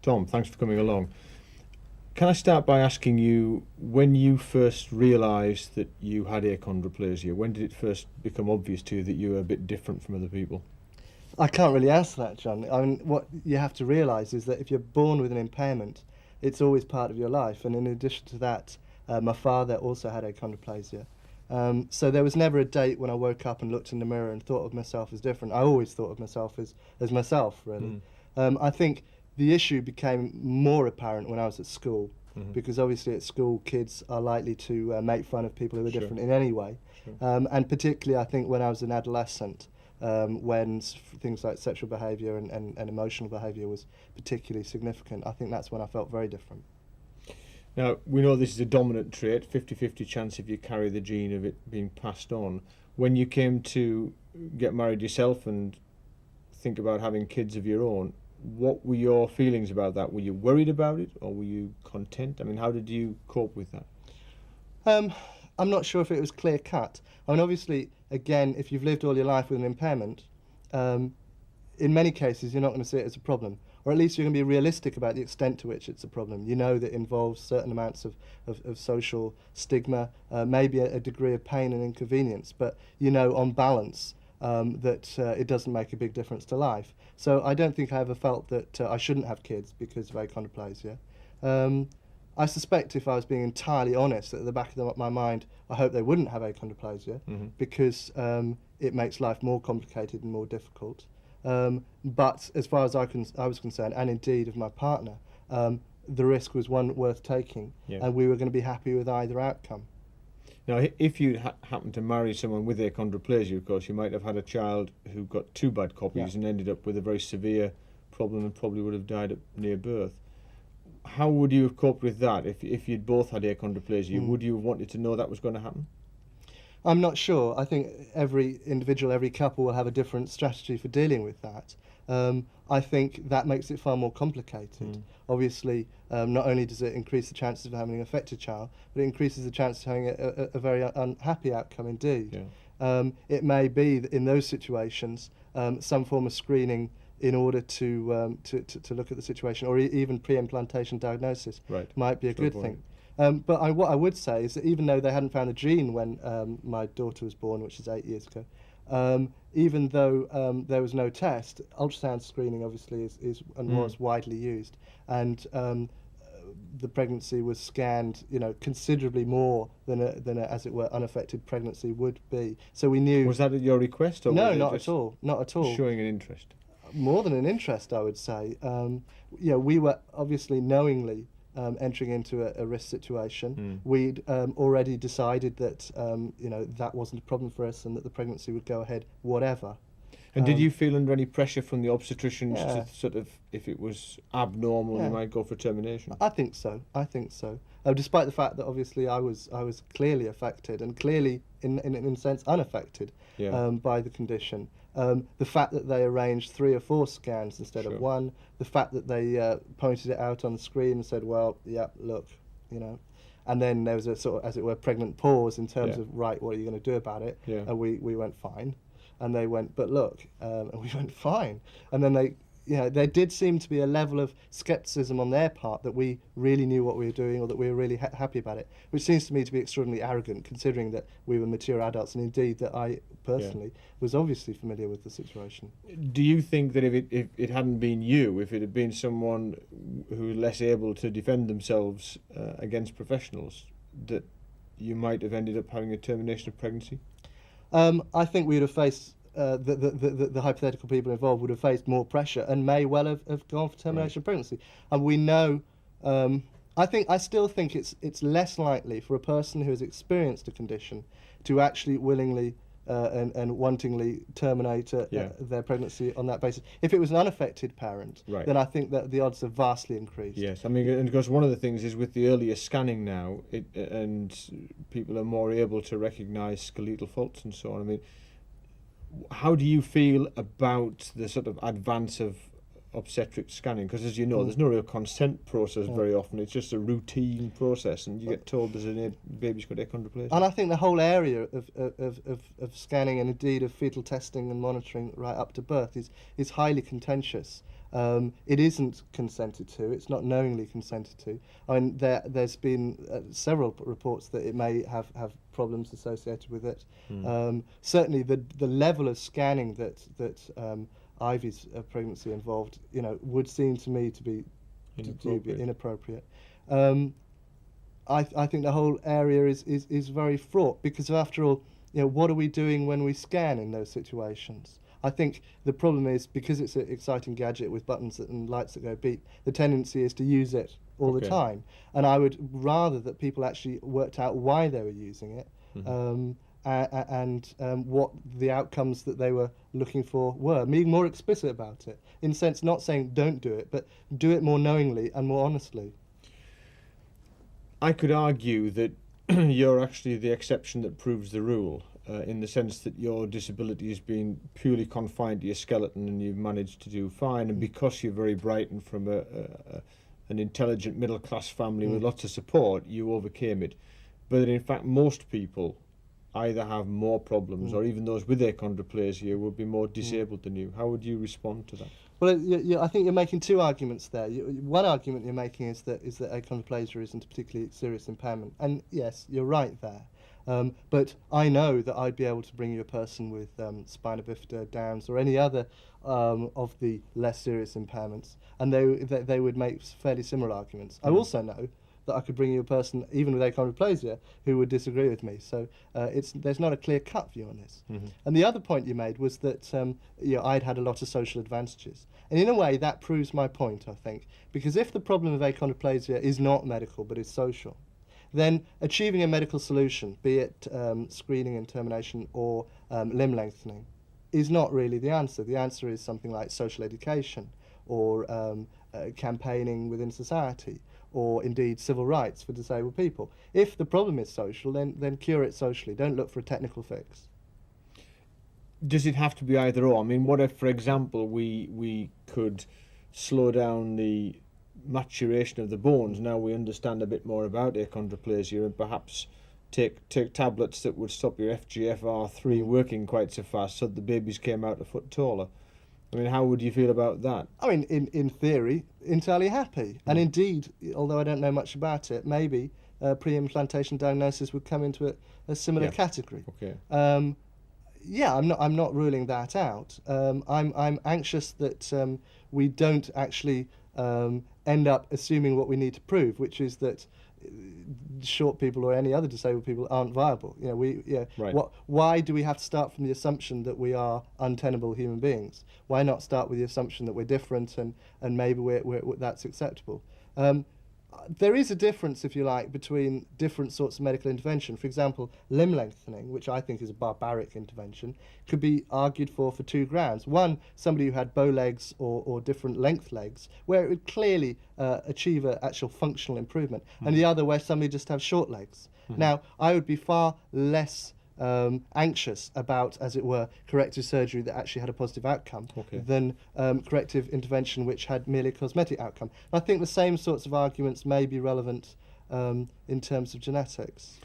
Tom, thanks for coming along. Can I start by asking you, when you first realised that you had achondroplasia, when did it first become obvious to you that you were a bit different from other people? I can't really answer that, John. I mean, what you have to realise is that if you're born with an impairment, it's always part of your life. And in addition to that, my father also had achondroplasia. So there was never a date when I woke up and looked in the mirror and thought of myself as different. I always thought of myself as myself, really. I think the issue became more apparent when I was at school, because obviously at school kids are likely to make fun of people who are different in any way. And particularly I think when I was an adolescent, when things like sexual behaviour and emotional behaviour was particularly significant, I think that's when I felt very different. Now, we know this is a dominant trait, 50-50 chance if you carry the gene of it being passed on. When you came to get married yourself and think about having kids of your own, what were your feelings about that? Were you worried about it, or were you content? I mean, how did you cope with that? I'm not sure if it was clear cut. I mean, obviously, again, if you've lived all your life with an impairment, in many cases you're not going to see it as a problem, or at least you're going to be realistic about the extent to which it's a problem. You know that it involves certain amounts of social stigma, maybe a degree of pain and inconvenience, but you know on balance that it doesn't make a big difference to life. So I don't think I ever felt that I shouldn't have kids because of achondroplasia. I suspect if I was being entirely honest, at the back of my mind, I hope they wouldn't have achondroplasia, because it makes life more complicated and more difficult. But as far as I was concerned, and indeed of my partner, the risk was one worth taking, and we were going to be happy with either outcome. Now, if you happened to marry someone with achondroplasia, of course, you might have had a child who got two bad copies and ended up with a very severe problem and probably would have died at near birth. How would you have coped with that if you'd both had achondroplasia? Would you have wanted to know that was going to happen? I'm not sure. I think every individual, every couple will have a different strategy for dealing with that. I think that makes it far more complicated. Obviously, not only does it increase the chances of having an affected child, but it increases the chances of having a very unhappy outcome indeed. It may be that in those situations, some form of screening in order to look at the situation, or even pre-implantation diagnosis might be a good thing. But what I would say is that even though they hadn't found the gene when my daughter was born, which is 8 years ago, even though there was no test, ultrasound screening obviously is and was widely used, and the pregnancy was scanned, considerably more than a, as it were, unaffected pregnancy would be. So we knew. Was that at your request, or no, not at all, not at all. Showing an interest. More than an interest, I would say. We were obviously knowingly entering into a risk situation. We'd already decided that that wasn't a problem for us and that the pregnancy would go ahead, whatever. And did you feel under any pressure from the obstetricians to sort of, if it was abnormal, you might go for termination? I think so. Despite the fact that obviously I was clearly affected and clearly, in a sense, unaffected by the condition. The fact that they arranged 3 or 4 scans instead of one, the fact that they pointed it out on the screen and said, well, look, and then there was a sort of, as it were, pregnant pause in terms of, right, what are you going to do about it? And we went, fine. And they went, but look, and we went, fine. And then there did seem to be a level of scepticism on their part that we really knew what we were doing, or that we were really happy about it, which seems to me to be extraordinarily arrogant, considering that we were mature adults, and indeed that I personally was obviously familiar with the situation. Do you think that if it hadn't been you, if it had been someone who was less able to defend themselves against professionals, that you might have ended up having a termination of pregnancy? I think we would have faced, the hypothetical people involved would have faced more pressure and may well have gone for termination of pregnancy. And we know, I still think it's less likely for a person who has experienced a condition to actually willingly and wantingly terminate their pregnancy on that basis. If it was an unaffected parent, then I think that the odds have vastly increased. Yes, I mean, and because one of the things is with the earlier scanning now, and people are more able to recognise skeletal faults and so on. I mean, how do you feel about the sort of advance of obstetric scanning? Because as you know, there's no real consent process very often. It's just a routine process, and you get told there's a baby's got achondroplasia. And I think the whole area of scanning, and indeed of fetal testing and monitoring right up to birth, is highly contentious. It isn't consented to. It's not knowingly consented to. I mean, there's been several reports that it may have problems associated with it. Certainly, the level of scanning that Ivy's pregnancy involved, would seem to me to be inappropriate. I think the whole area is very fraught because, after all, what are we doing when we scan in those situations? I think the problem is, because it's an exciting gadget with buttons and lights that go beep, the tendency is to use it all the time. And I would rather that people actually worked out why they were using it, and what the outcomes that they were looking for were. Being more explicit about it, in a sense, not saying don't do it, but do it more knowingly and more honestly. I could argue that you're actually the exception that proves the rule, in the sense that your disability has been purely confined to your skeleton and you've managed to do fine, and because you're very bright and from an intelligent middle-class family with lots of support, you overcame it. But in fact, most people either have more problems, or even those with achondroplasia will be more disabled than you. How would you respond to that? Well, I think you're making two arguments there. One argument you're making is that achondroplasia isn't a particularly serious impairment, and yes, you're right there. But I know that I'd be able to bring you a person with spina bifida, Downs, or any other of the less serious impairments, and they would make fairly similar arguments. I also know that I could bring you a person, even with achondroplasia, who would disagree with me. So there's not a clear-cut view on this. And the other point you made was that I'd had a lot of social advantages. And in a way, that proves my point, I think, because if the problem of achondroplasia is not medical but is social, then achieving a medical solution, be it screening and termination or limb lengthening, is not really the answer. The answer is something like social education, or campaigning within society, or indeed civil rights for disabled people. If the problem is social, then cure it socially. Don't look for a technical fix. Does it have to be either or? I mean, what if, for example, we could slow down the maturation of the bones? Now we understand a bit more about achondroplasia, and perhaps take tablets that would stop your FGFR3 working quite so fast, so the babies came out a foot taller. I mean, how would you feel about that? I mean, in theory, entirely happy. And indeed, although I don't know much about it, maybe pre-implantation diagnosis would come into a similar category. Okay. I'm not ruling that out. I'm anxious that we don't actually end up assuming what we need to prove, which is that short people or any other disabled people aren't viable. Right. Why do we have to start from the assumption that we are untenable human beings? Why not start with the assumption that we're different and maybe that's acceptable? There is a difference, if you like, between different sorts of medical intervention. For example, limb lengthening, which I think is a barbaric intervention, could be argued for two grounds. One, somebody who had bow legs or different length legs, where it would clearly achieve an actual functional improvement, and the other where somebody just have short legs. Now, I would be far less anxious about, as it were, corrective surgery that actually had a positive outcome than corrective intervention which had merely a cosmetic outcome. And I think the same sorts of arguments may be relevant in terms of genetics.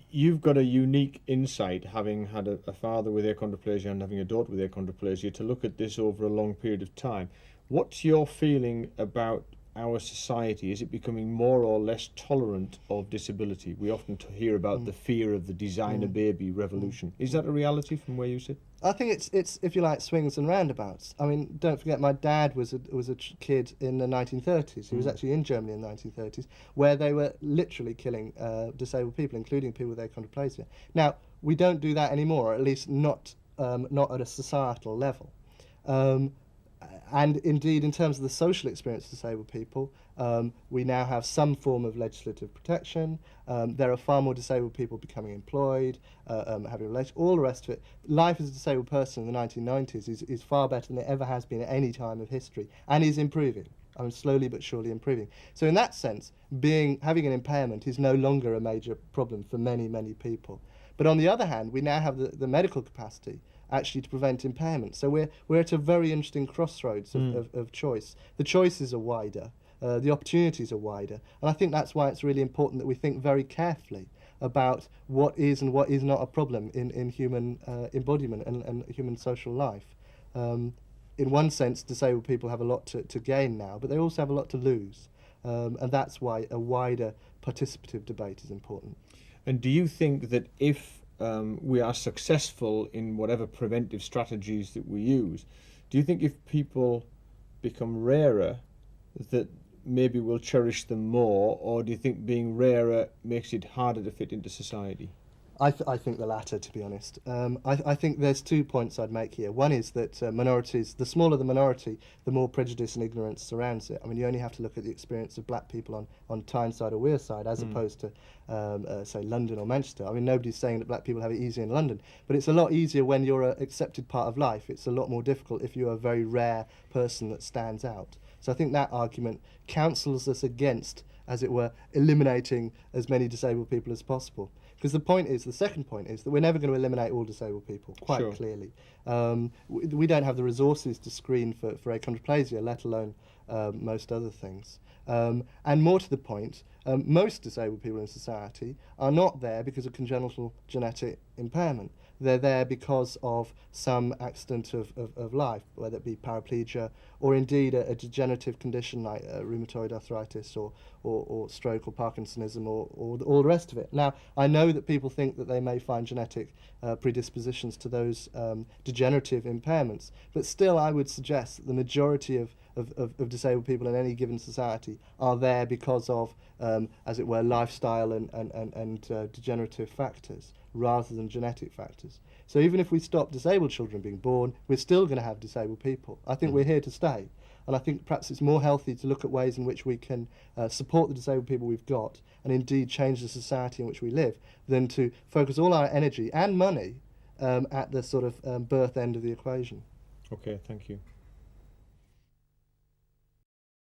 You've got a unique insight, having had a father with achondroplasia and having a daughter with achondroplasia, to look at this over a long period of time. What's your feeling about our society? Is it becoming more or less tolerant of disability? We often hear about the fear of the designer baby revolution. Is that a reality from where you sit? I think it's if you like, swings and roundabouts. I mean, don't forget, my dad was a kid in the 1930s. He was actually in Germany in the 1930s, where they were literally killing disabled people, including people with achondroplasia. Now, we don't do that anymore, or at least not at a societal level. And indeed, in terms of the social experience of disabled people, we now have some form of legislative protection. There are far more disabled people becoming employed, having relations, all the rest of it. Life as a disabled person in the 1990s is far better than it ever has been at any time of history, and is improving. I mean, slowly but surely improving. So in that sense, having an impairment is no longer a major problem for many, many people. But on the other hand, we now have the medical capacity actually to prevent impairment. So we're at a very interesting crossroads of choice. The choices are wider, the opportunities are wider, and I think that's why it's really important that we think very carefully about what is and what is not a problem in human embodiment and human social life. in one sense, disabled people have a lot to gain now, but they also have a lot to lose. And that's why a wider participative debate is important. And do you think that if we are successful in whatever preventive strategies that we use, do you think if people become rarer, that maybe we'll cherish them more, or do you think being rarer makes it harder to fit into society? I think the latter, to be honest. I think there's 2 points I'd make here. One is that minorities, the smaller the minority, the more prejudice and ignorance surrounds it. I mean, you only have to look at the experience of black people on Tyneside or Wearside as opposed to, say, London or Manchester. I mean, nobody's saying that black people have it easy in London, but it's a lot easier when you're an accepted part of life. It's a lot more difficult if you're a very rare person that stands out. So I think that argument counsels us against, as it were, eliminating as many disabled people as possible. Because the second point is that we're never going to eliminate all disabled people, quite Sure. clearly. We don't have the resources to screen for achondroplasia, let alone most other things. And more to the point, most disabled people in society are not there because of congenital genetic impairment. They're there because of some accident of life, whether it be paraplegia or indeed a degenerative condition like rheumatoid arthritis or stroke or Parkinsonism or all the rest of it. Now, I know that people think that they may find genetic predispositions to those degenerative impairments, but still I would suggest that the majority of disabled people in any given society are there because of, as it were, lifestyle and degenerative factors rather than genetic factors. So even if we stop disabled children being born, we're still going to have disabled people. I think we're here to stay. And I think perhaps it's more healthy to look at ways in which we can support the disabled people we've got and indeed change the society in which we live than to focus all our energy and money at the sort of birth end of the equation. Okay, thank you.